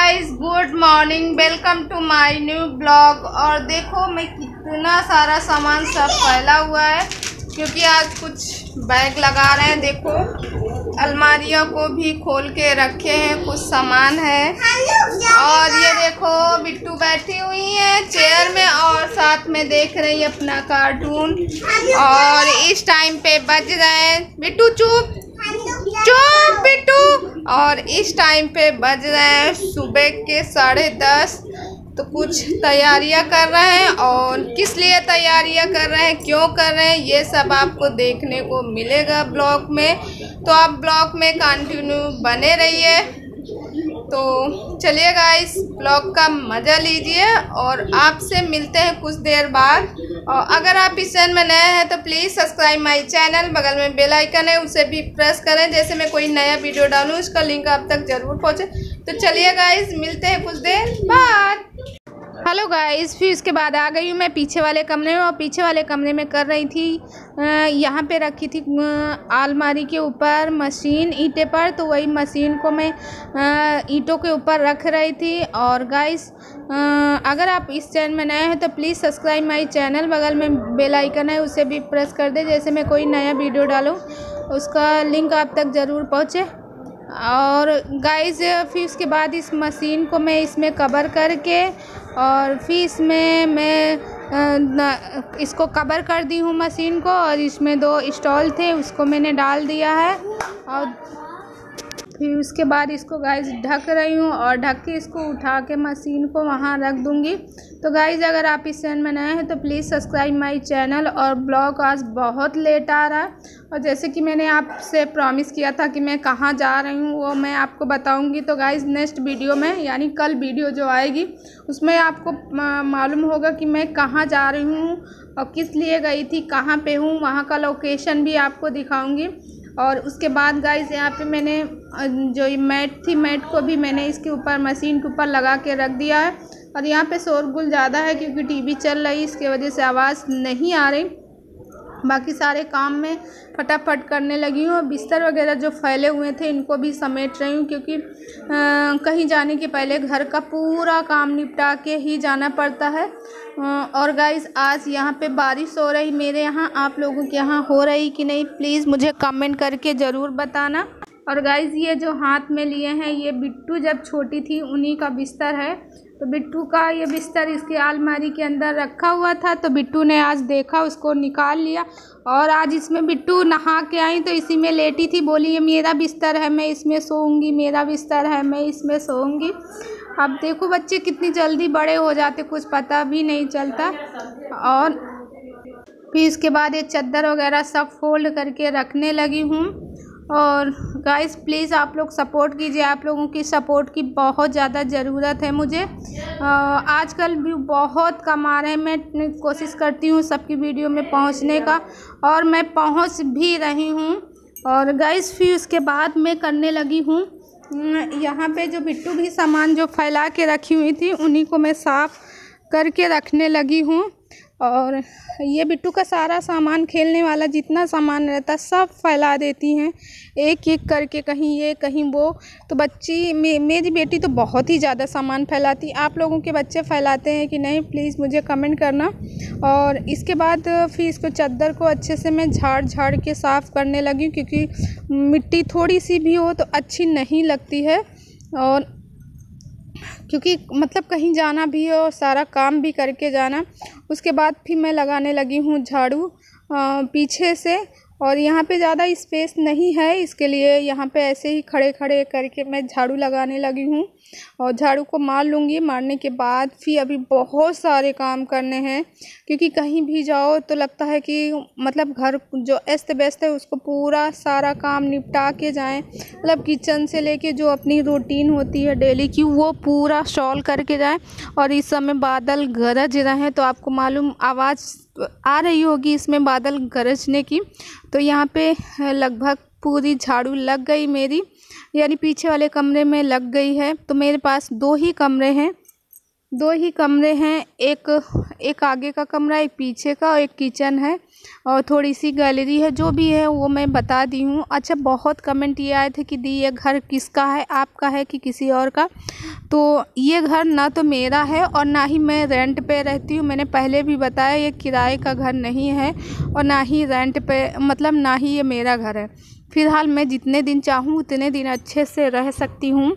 Guys, good morning, welcome to my new blog. और देखो मैं कितना सारा सामान सब फैला हुआ है क्योंकि आज कुछ बैग लगा रहे हैं। देखो अलमारियों को भी खोल के रखे हैं, कुछ सामान है। और ये देखो बिट्टू बैठी हुई है चेयर में और साथ में देख रही है अपना कार्टून। और इस टाइम पे बज रहे हैं, बिट्टू चुप चुप बिट्टू। और इस टाइम पे बज रहे हैं सुबह के 10:30। तो कुछ तैयारियां कर रहे हैं और किस लिए तैयारियां कर रहे हैं, क्यों कर रहे हैं, ये सब आपको देखने को मिलेगा ब्लॉग में। तो आप ब्लॉग में कंटिन्यू बने रहिए। तो चलिए गाइस, ब्लॉग का मज़ा लीजिए और आपसे मिलते हैं कुछ देर बाद। और अगर आप इस चैनल में नए हैं तो प्लीज़ सब्सक्राइब माय चैनल, बगल में बेल आइकन है उसे भी प्रेस करें, जैसे मैं कोई नया वीडियो डालूँ उसका लिंक आप तक ज़रूर पहुँचे। तो चलिए गाइस, मिलते हैं कुछ देर बाद। हेलो गाइस, फिर इसके बाद आ गई हूँ मैं पीछे वाले कमरे में। और पीछे वाले कमरे में कर रही थी, यहाँ पे रखी थी अलमारी के ऊपर मशीन ईंटे पर, तो वही मशीन को मैं ईंटों के ऊपर रख रही थी। और गाइस, अगर आप इस चैनल में नए हैं तो प्लीज़ सब्सक्राइब माय चैनल, बगल में बेल आइकन है उसे भी प्रेस कर दे, जैसे मैं कोई नया वीडियो डालूँ उसका लिंक आप तक ज़रूर पहुँचे। और गाइस, फिर उसके बाद इस मशीन को मैं इसमें कवर करके और फिर इसमें मैं इसको कवर कर दी हूँ मशीन को। और इसमें 2 स्टॉल थे उसको मैंने डाल दिया है। और फिर उसके बाद इसको गाइस ढक रही हूँ और ढक के इसको उठा के मशीन को वहाँ रख दूँगी। तो गाइस, अगर आप इस चैनल में नए हैं तो प्लीज़ सब्सक्राइब माय चैनल। और ब्लॉग आज बहुत लेट आ रहा है और जैसे कि मैंने आपसे प्रॉमिस किया था कि मैं कहाँ जा रही हूँ वो मैं आपको बताऊँगी। तो गाइस, नेक्स्ट वीडियो में यानी कल वीडियो जो आएगी उसमें आपको मालूम होगा कि मैं कहाँ जा रही हूँ और किस लिए गई थी, कहाँ पे हूँ, वहाँ का लोकेशन भी आपको दिखाऊँगी। और उसके बाद गाइस, यहाँ पे मैंने जो ये मैट थी, मैट को भी मैंने इसके ऊपर मशीन के ऊपर लगा के रख दिया है। और यहाँ पे शोरगुल ज़्यादा है क्योंकि टीवी चल रही, इसके वजह से आवाज़ नहीं आ रही। बाकी सारे काम में फटाफट करने लगी हूँ। बिस्तर वगैरह जो फैले हुए थे इनको भी समेट रही हूँ क्योंकि कहीं जाने के पहले घर का पूरा काम निपटा के ही जाना पड़ता है। और गाइस, आज यहाँ पे बारिश हो रही मेरे यहाँ, आप लोगों के यहाँ हो रही कि नहीं प्लीज़ मुझे कमेंट करके ज़रूर बताना। और गाइस, ये जो हाथ में लिए हैं ये बिट्टू जब छोटी थी उन्हीं का बिस्तर है। तो बिट्टू का ये बिस्तर इसकी अलमारी के अंदर रखा हुआ था, तो बिट्टू ने आज देखा, उसको निकाल लिया। और आज इसमें बिट्टू नहा के आई तो इसी में लेटी थी, बोली ये मेरा बिस्तर है, मैं इसमें सोऊंगी, मेरा बिस्तर है, मैं इसमें सोऊंगी। अब देखो बच्चे कितनी जल्दी बड़े हो जाते, कुछ पता भी नहीं चलता। और फिर इसके बाद ये चादर वगैरह सब फोल्ड करके रखने लगी हूँ। और गाइस, प्लीज़ आप लोग सपोर्ट कीजिए, आप लोगों की सपोर्ट की बहुत ज़्यादा ज़रूरत है मुझे। आजकल भी बहुत कम आ रहे हैं, मैं कोशिश करती हूँ सबकी वीडियो में पहुँचने का और मैं पहुँच भी रही हूँ। और गाइस, फिर उसके बाद मैं करने लगी हूँ यहाँ पे जो बिट्टू भी सामान जो फैला के रखी हुई थी उन्हीं को मैं साफ़ करके रखने लगी हूँ। और ये बिट्टू का सारा सामान, खेलने वाला जितना सामान रहता सब फैला देती हैं एक एक करके, कहीं ये कहीं वो। तो बच्ची मेरी बेटी तो बहुत ही ज़्यादा सामान फैलाती। आप लोगों के बच्चे फैलाते हैं कि नहीं प्लीज़ मुझे कमेंट करना। और इसके बाद फिर इसको चादर को अच्छे से मैं झाड़ के साफ़ करने लगी क्योंकि मिट्टी थोड़ी सी भी हो तो अच्छी नहीं लगती है। और क्योंकि मतलब कहीं जाना भी हो, सारा काम भी करके जाना। उसके बाद फिर मैं लगाने लगी हूँ झाड़ू पीछे से। और यहाँ पे ज़्यादा स्पेस नहीं है, इसके लिए यहाँ पे ऐसे ही खड़े खड़े करके मैं झाड़ू लगाने लगी हूँ। और झाड़ू को मार लूँगी, मारने के बाद फिर अभी बहुत सारे काम करने हैं क्योंकि कहीं भी जाओ तो लगता है कि मतलब घर जो अस्त व्यस्त है उसको पूरा सारा काम निपटा के जाएं। मतलब किचन से लेके जो अपनी रूटीन होती है डेली की वो पूरा सॉल्व करके जाएं। और इस समय बादल गरज रहे हैं, तो आपको मालूम आवाज़ आ रही होगी इसमें बादल गरजने की। तो यहाँ पे लगभग पूरी झाड़ू लग गई मेरी, यानी पीछे वाले कमरे में लग गई है। तो मेरे पास 2 ही कमरे हैं दो ही कमरे हैं, एक आगे का कमरा, एक पीछे का, और एक किचन है और थोड़ी सी गैलरी है। जो भी है वो मैं बता दी हूँ। अच्छा, बहुत कमेंट ये आए थे कि दी ये घर किसका है, आपका है कि किसी और का। तो ये घर ना तो मेरा है और ना ही मैं रेंट पे रहती हूँ। मैंने पहले भी बताया ये किराए का घर नहीं है और ना ही रेंट पे, मतलब ना ही ये मेरा घर है। फ़िलहाल मैं जितने दिन चाहूँ उतने दिन अच्छे से रह सकती हूँ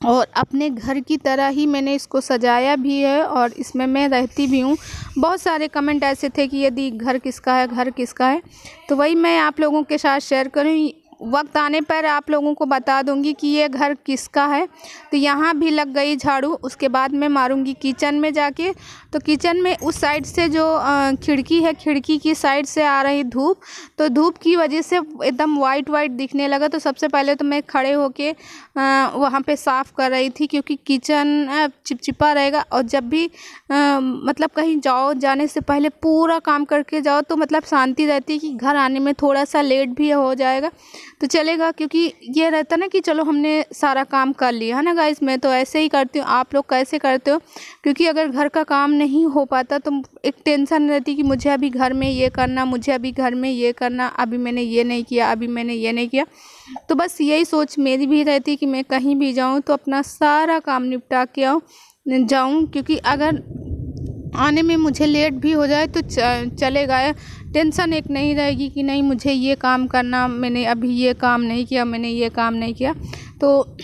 और अपने घर की तरह ही मैंने इसको सजाया भी है और इसमें मैं रहती भी हूँ। बहुत सारे कमेंट ऐसे थे कि यदि घर किसका है, घर किसका है, तो वही मैं आप लोगों के साथ शेयर करूँ। वक्त आने पर आप लोगों को बता दूंगी कि ये घर किसका है। तो यहाँ भी लग गई झाड़ू, उसके बाद मैं मारूंगी किचन में जाके। तो किचन में उस साइड से जो खिड़की है, खिड़की की साइड से आ रही धूप, तो धूप की वजह से एकदम वाइट वाइट दिखने लगा। तो सबसे पहले तो मैं खड़े होके वहाँ पे साफ़ कर रही थी, क्योंकि किचन चिपचिपा रहेगा और जब भी मतलब कहीं जाओ, जाने से पहले पूरा काम करके जाओ तो मतलब शांति रहती है कि घर आने में थोड़ा सा लेट भी हो जाएगा तो चलेगा, क्योंकि ये रहता ना कि चलो हमने सारा काम कर लिया है ना गाइस। मैं तो ऐसे ही करती हूँ, आप लोग कैसे करते हो? क्योंकि अगर घर का काम नहीं हो पाता तो एक टेंशन रहती कि मुझे अभी घर में ये करना, मुझे अभी घर में ये करना, अभी मैंने ये नहीं किया, अभी मैंने ये नहीं किया। तो बस यही सोच मेरी भी रहती कि मैं कहीं भी जाऊँ तो अपना सारा काम निपटा के जाऊँ, क्योंकि अगर आने में मुझे लेट भी हो जाए तो चलेगा। टेंशन एक नहीं रहेगी कि नहीं मुझे ये काम करना, मैंने अभी ये काम नहीं किया, मैंने ये काम नहीं किया। तो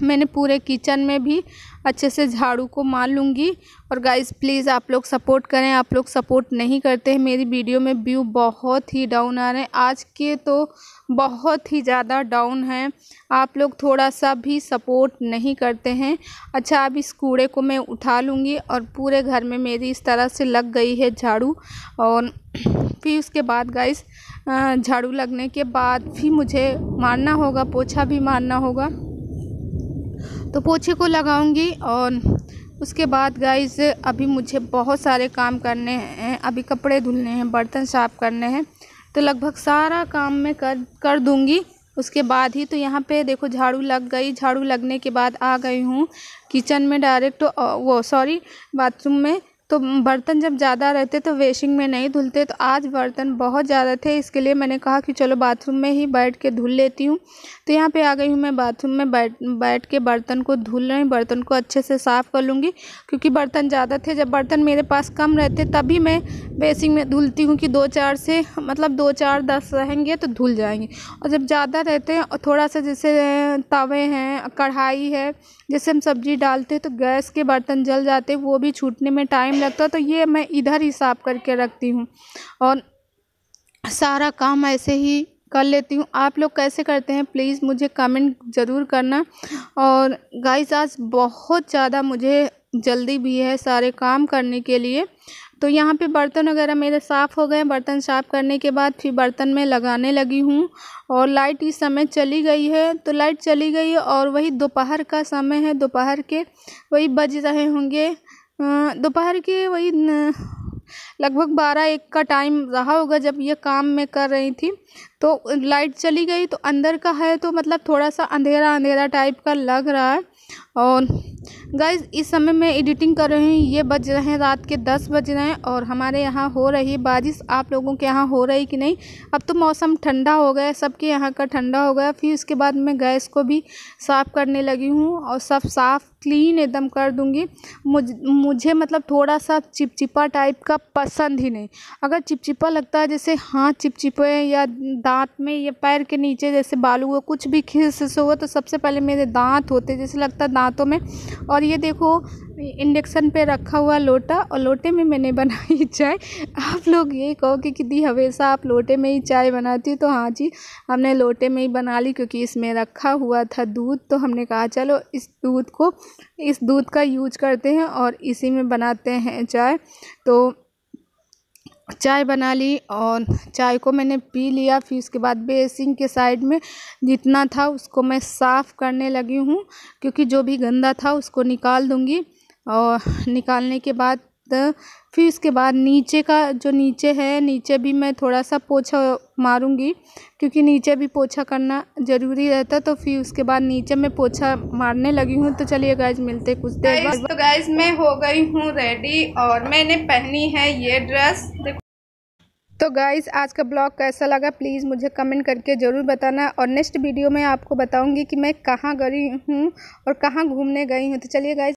मैंने पूरे किचन में भी अच्छे से झाड़ू को मार लूँगी। और गाइस प्लीज़ आप लोग सपोर्ट करें, आप लोग सपोर्ट नहीं करते हैं। मेरी वीडियो में व्यू बहुत ही डाउन आ रहे हैं, आज के तो बहुत ही ज़्यादा डाउन हैं। आप लोग थोड़ा सा भी सपोर्ट नहीं करते हैं। अच्छा, अब इस कूड़े को मैं उठा लूँगी और पूरे घर में मेरी इस तरह से लग गई है झाड़ू। और फिर उसके बाद गाइस झाड़ू लगने के बाद फिर मुझे मारना होगा, पोछा भी मारना होगा। तो पोछे को लगाऊंगी और उसके बाद गाइस अभी मुझे बहुत सारे काम करने हैं। अभी कपड़े धुलने हैं, बर्तन साफ़ करने हैं, तो लगभग सारा काम मैं कर दूंगी उसके बाद ही। तो यहाँ पे देखो झाड़ू लग गई। झाड़ू लगने के बाद आ गई हूँ किचन में डायरेक्ट, बाथरूम में। तो बर्तन जब ज़्यादा रहते तो वेसिंग में नहीं धुलते, तो आज बर्तन बहुत ज़्यादा थे, इसके लिए मैंने कहा कि चलो बाथरूम में ही बैठ के धुल लेती हूँ। तो यहाँ पे आ गई हूँ मैं बाथरूम में, बैठ के बर्तन को धुल रही हूँ। बर्तन को अच्छे से साफ़ कर लूँगी, क्योंकि बर्तन ज़्यादा थे। जब बर्तन मेरे पास कम रहते तभी मैं बेसिंग में धुलती हूँ कि 2-4 से मतलब 2-4-10 रहेंगे तो धुल जाएंगे। और जब ज़्यादा रहते हैं और थोड़ा सा जैसे तवे हैं, कढ़ाई है, जैसे हम सब्ज़ी डालते हैं तो गैस के बर्तन जल जाते, वो भी छूटने में टाइम लगता है। तो ये मैं इधर ही साफ़ करके रखती हूँ और सारा काम ऐसे ही कर लेती हूँ। आप लोग कैसे करते हैं प्लीज़ मुझे कमेंट ज़रूर करना। और गाइस आज बहुत ज़्यादा मुझे जल्दी भी है सारे काम करने के लिए। तो यहाँ पे बर्तन वगैरह मेरे साफ़ हो गए। बर्तन साफ़ करने के बाद फिर बर्तन में लगाने लगी हूँ। और लाइट इस समय चली गई है, तो लाइट चली गई है और वही दोपहर का समय है। दोपहर के वही बज रहे होंगे, दोपहर के वही लगभग 12-1 का टाइम रहा होगा जब ये काम मैं कर रही थी। तो लाइट चली गई, तो अंदर का है तो मतलब थोड़ा सा अंधेरा अंधेरा टाइप का लग रहा है। और गाइस इस समय मैं एडिटिंग कर रही हूँ, ये बज रहे हैं रात के 10 बज रहे हैं और हमारे यहाँ हो रही है बारिश। आप लोगों के यहाँ हो रही कि नहीं? अब तो मौसम ठंडा हो गया, सबके यहाँ का ठंडा हो गया। फिर उसके बाद मैं गैस को भी साफ़ करने लगी हूँ और सब साफ़ क्लीन एकदम कर दूँगी। मुझे मतलब थोड़ा सा चिपचिपा टाइप का पसंद ही नहीं। अगर चिपचिपा लगता है, जैसे हाथ चिपचिपे या दांत में या पैर के नीचे जैसे बालू हो, कुछ भी खिस हो, तो सबसे पहले मेरे दांत होते, जैसे लगता है दांतों में। और ये देखो इंडक्शन पे रखा हुआ लोटा, और लोटे में मैंने बनाई चाय। आप लोग ये कहोगे कि दी हमेशा आप लोटे में ही चाय बनाती, तो हाँ जी, हमने लोटे में ही बना ली, क्योंकि इसमें रखा हुआ था दूध। तो हमने कहा चलो इस दूध का यूज करते हैं और इसी में बनाते हैं चाय। तो चाय बना ली और चाय को मैंने पी लिया। फिर उसके बाद बेसिन के साइड में जितना था उसको मैं साफ़ करने लगी हूँ, क्योंकि जो भी गंदा था उसको निकाल दूँगी। और निकालने के बाद फिर उसके बाद नीचे का जो नीचे है, नीचे भी मैं थोड़ा सा पोछा मारूंगी क्योंकि नीचे भी पोछा करना ज़रूरी रहता। तो फिर उसके बाद नीचे मैं पोछा मारने लगी हूँ। तो चलिए गाइज मिलते कुछ देर बाद। तो गाइज मैं हो गई हूँ रेडी और मैंने पहनी है ये ड्रेस। तो गाइज़ आज का ब्लॉग कैसा लगा प्लीज़ मुझे कमेंट करके ज़रूर बताना। और नेक्स्ट वीडियो में आपको बताऊंगी कि मैं कहाँ गई हूँ और कहाँ घूमने गई हूँ। तो चलिए गाइज़।